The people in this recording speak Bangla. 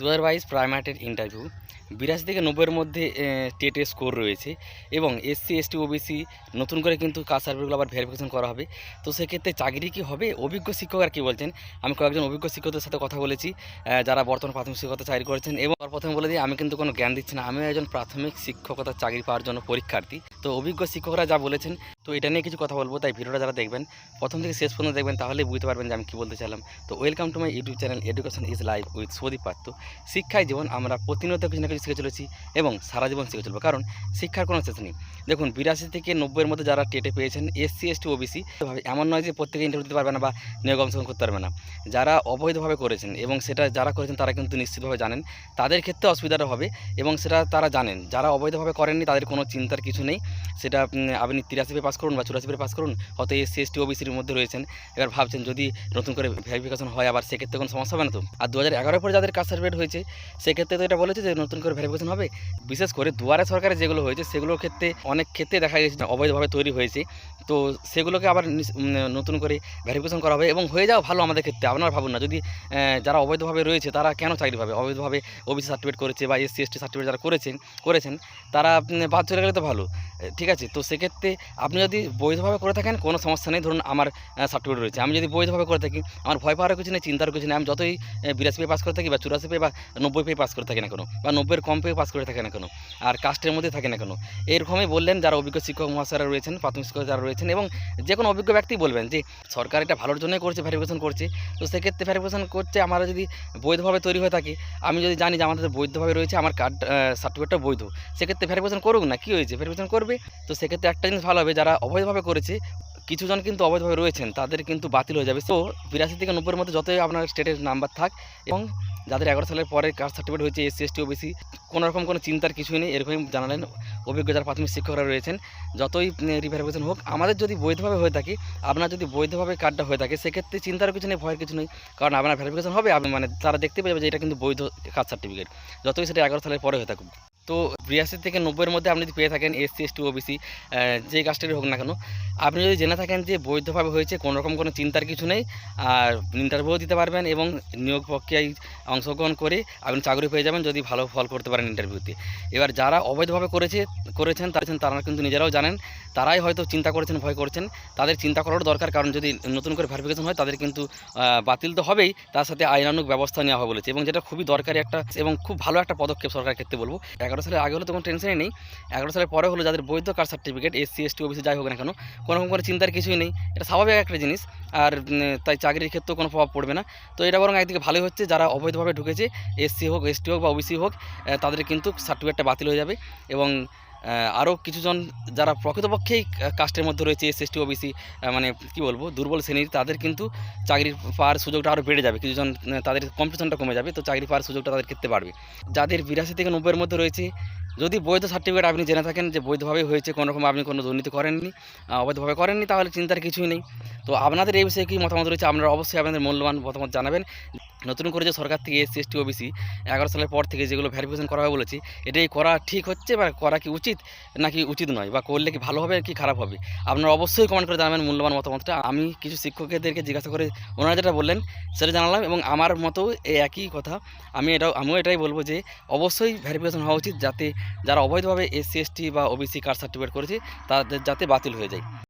2022 প্রাইমারিটের ইন্টারভিউ 82 থেকে 90-এর মধ্যে টেটে স্কোর রয়েছে এবং এসসি এসটি ওবিসি নতুন করে কিন্তু কাস্ট সার্টিফিকেটগুলো আবার ভেরিফিকেশন করা হবে। তো সেক্ষেত্রে চাকরি কি হবে? অভিজ্ঞ শিক্ষক আর কি বলছেন, আমি কয়েকজন অভিজ্ঞ শিক্ষকদের সাথে কথা বলেছি, যারা বর্তমান প্রাথমিক শিক্ষকতা চাকরি করেছেন। এবং প্রথমে বলে দিই, আমি কিন্তু কোনো জ্ঞান দিচ্ছি না, আমি একজন প্রাথমিক শিক্ষকতার চাকরি পাওয়ার জন্য পরীক্ষার্থী। তো অভিজ্ঞ শিক্ষকরা যা বলেছেন, তো এটা নিয়ে কিছু কথা বলবো। তাই ভিডিওটা যারা দেখবেন প্রথম থেকে শেষ পর্যন্ত দেখবেন, তাহলেই বুঝতে পারবেন যে আমি কী বলতে চাইলাম। তো welcome to my YouTube channel education is life with Soudip পাত্র। শিক্ষায় জীবন, আমরা প্রতিনিয়ত কিছু না কিছু শিখে চলেছি এবং সারা জীবন শিখে চলবো, কারণ শিক্ষার কোনো শেষ নেই। দেখুন, 82 থেকে 90-এর মধ্যে যারা টেটে পেয়েছেন এসসি এসটি ওবিসি, এমন নয় যে প্রত্যেকে ইন্টারভিউ দিতে পারবে না বা নিয়োগ অংশগ্রহণ করতে পারবে না। যারা অবৈধভাবে করেছেন এবং সেটা যারা করেছেন তারা কিন্তু নিশ্চিতভাবে জানেন তাদের ক্ষেত্রে অসুবিধাটা হবে এবং সেটা তারা জানেন। যারা অবৈধভাবে করেননি তাদের কোনো চিন্তার কিছু নেই। সেটা আপনি 83 পাস করুন বা 84 পাস করুন, হয়তো এসসি এসটি ওবিসির মধ্যে রয়েছেন। এবার ভাবছেন যদি নতুন করে ভেরিফিকেশন হয় আবার সেক্ষেত্রে কোনো সমস্যা হবে না তো? আর 2011 পরে যাদের কাস্ট সার্টিফিকেট হয়েছে সেক্ষেত্রে তো এটা বলেছে যে নতুন করে ভেরিফিকেশন হবে। বিশেষ করে দুয়ারে সরকারে যেগুলো হয়েছে সেগুলোর ক্ষেত্রে অনেক ক্ষেত্রে দেখা গেছে অবৈধভাবে তৈরি হয়েছে। তো সেগুলোকে আবার নতুন করে ভেরিফিকেশন করা হবে এবং হয়ে যাওয়া ভালো আমাদের ক্ষেত্রে। আপনারা ভাবুন না, যদি যারা অবৈধভাবে রয়েছে তারা কেন চাকরি পাবে? অবৈধভাবে ওবিসি সার্টিফিকেট করেছে বা এসসি এসটি সার্টিফিকেট যারা করেছেন তারা বাদ চলে গেলে তো ভালো, ঠিক আছে? তো সেক্ষেত্রে আপনি যদি বৈধভাবে করে থাকেন কোনো সমস্যা নেই। ধরুন আমার সার্টিফিকেট রয়েছে, আমি যদি বৈধভাবে করে থাকি আমার ভয় পাওয়ার কিছু নেই, চিন্তার কিছু নেই। আমি যতই 82 পেয়ে পাস করে থাকি বা 84 পেয়ে বা 90 পেয়ে পাস করে থাকি না কেন, বা 90-এর কম পেয়ে পাস করে থাকে না কেন, আর কাস্টের মধ্যে থাকে না কেন, এরকমই বললেন যারা অভিজ্ঞ শিক্ষক মহাশয়রা রয়েছেন, প্রাথমিক শিক্ষক যারা রয়েছেন, এবং যে কোনো অভিজ্ঞ ব্যক্তি বলবেন যে সরকার এটা ভালোর জন্যই করছে, ভেরিফিকেশন করছে। তো সেক্ষেত্রে ভেরিফিকেশন করছে, আমরা যদি বৈধভাবে তৈরি হয়ে থাকি, আমি যদি জানি যে আমাদের বৈধভাবে রয়েছে, আমার কার্ড সার্টিফিকেটটা বৈধ, সেক্ষেত্রে ভেরিফিকেশন করুক না, কী হয়েছে? ভেরিফিকেশন করবে। তো সেক্ষেত্রে একটা জিনিস ভালো হবে, যারা অবৈধভাবে করেছে, কিছুজন কিন্তু অবৈধভাবে রয়েছেন, তাদের কিন্তু বাতিল হয়ে যাবে। তো 82 থেকে 90-এর মধ্যে যতই আপনার স্টেটের নাম্বার থাক, এবং যাদের 11 সালের পরে কাস্ট সার্টিফিকেট হয়েছে এসসি এসটি ওবিসি, কোনো রকম কোনো চিন্তার কিছুই নেই, এরকমই জানালেন অভিজ্ঞ যারা প্রাথমিক শিক্ষকরা রয়েছেন। যতই রিভেরিফিকেশন হোক, আমাদের যদি বৈধভাবে হয়ে থাকে, আপনার যদি বৈধভাবে কার্ডটা হয়ে থাকে, সেক্ষেত্রে চিন্তার কিছু নেই, ভয়ের কিছু নেই, কারণ আপনার ভেরিফিকেশন হবে, আপনি তারা দেখতে পাবে যে এটা কিন্তু বৈধ কাস্ট সার্টিফিকেট, যতই সেটা 11 সালের পরে হয়ে থাকুক। তো 82 থেকে 90-এর মধ্যে আপনি যদি পেয়ে থাকেন এসসি এসটি ওবিসি, যে কাস্টেরই হোক না কেন, আপনি যদি জেনে থাকেন যে বৈধভাবে হয়েছে, কোনো রকম কোনো চিন্তার কিছু নেই, আর ইন্টারভিউ দিতে পারবেন এবং নিয়োগ প্রক্রিয়ায় অংশগ্রহণ করে আপনি চাকরি পেয়ে যাবেন যদি ভালো ফল করতে পারেন ইন্টারভিউতে। এবার যারা অবৈধভাবে করেছেন তারা কিন্তু নিজেরাও জানেন, তারাই হয়তো চিন্তা করেছেন, ভয় করছেন। তাদের চিন্তা করারও দরকার, কারণ যদি নতুন করে ভেরিফিকেশন হয় তাদের কিন্তু বাতিল তো হবেই, তার সাথে আইনানুগ ব্যবস্থা নেওয়া হবে বলেছে, এবং যেটা খুবই দরকারি একটা এবং খুব ভালো একটা পদক্ষেপ সরকারের ক্ষেত্রে বলবো। 11 সালের আগে হলে তো কোনো টেনশনই নেই, 11 সালের পরে হলো যাদের বৈধ caste certificate SC ST OBC যাই হোক না কেন, কোনো রকম কোনো চিন্তার কিছুই নেই, এটা স্বাভাবিক একটা জিনিস। আর তাই চাকরির ক্ষেত্রেও কোনো প্রভাব পড়বে না। তো এটা বরং একদিকে ভালোই হচ্ছে, যারা অবৈধভাবে ঢুকেছে, এসসি হোক এসটি হোক বা ওবিসি হোক, তাদের কিন্তু সার্টিফিকেটটা বাতিল হয়ে যাবে। এবং আরও কিছুজন যারা প্রকৃতপক্ষেই কাস্টের মধ্যে রয়েছে এসসি এসটি ওবিসি, মানে কী বলবো, দুর্বল শ্রেণীর, তাদের কিন্তু চাকরি পাওয়ার সুযোগটা আরও বেড়ে যাবে। কিছুজন তাদের কম্পিটিশনটা কমে যাবে, তো চাকরি পাওয়ার সুযোগটা তাদের ক্ষেত্রে বাড়বে। যাদের 82 থেকে 90-এর মধ্যে রয়েছে, যদি বৈধ সার্টিফিকেট আপনি জেনে থাকেন যে বৈধভাবে হয়েছে, কোনো রকম আপনি কোনো দুর্নীতি করেননি, অবৈধভাবে করেননি, তাহলে চিন্তার কিছুই নেই। তো আপনাদের এই বিষয়ে কী মতামত রয়েছে, আপনারা অবশ্যই আপনাদের মূল্যবান মতামত জানাবেন। নতুন করে যে সরকার থেকে এসসি এসটি ওবিসি 11 সালের পর থেকে যেগুলো ভেরিফিকেশন করা হবে বলেছি, এটাই করা ঠিক হচ্ছে বা করা কি উচিত নাকি উচিত নয়, বা করলে কি ভালো হবে কি খারাপ হবে? আপনারা অবশ্যই কমেন্ট করে জানাবেন মূল্যবান মতামতটা। আমি কিছু শিক্ষকদেরকে জিজ্ঞাসা করে ওনারা যেটা বললেন সেটা জানালাম, এবং আমার মতো এই একই কথা আমিও এটাই বলবো যে অবশ্যই ভেরিফিকেশন হওয়া উচিত, যাতে যারা অবৈধভাবে এসসি এসটি বা ওবিসি কাস্ট সার্টিফিকেট করেছে তাদের যাতে বাতিল হয়ে যায়।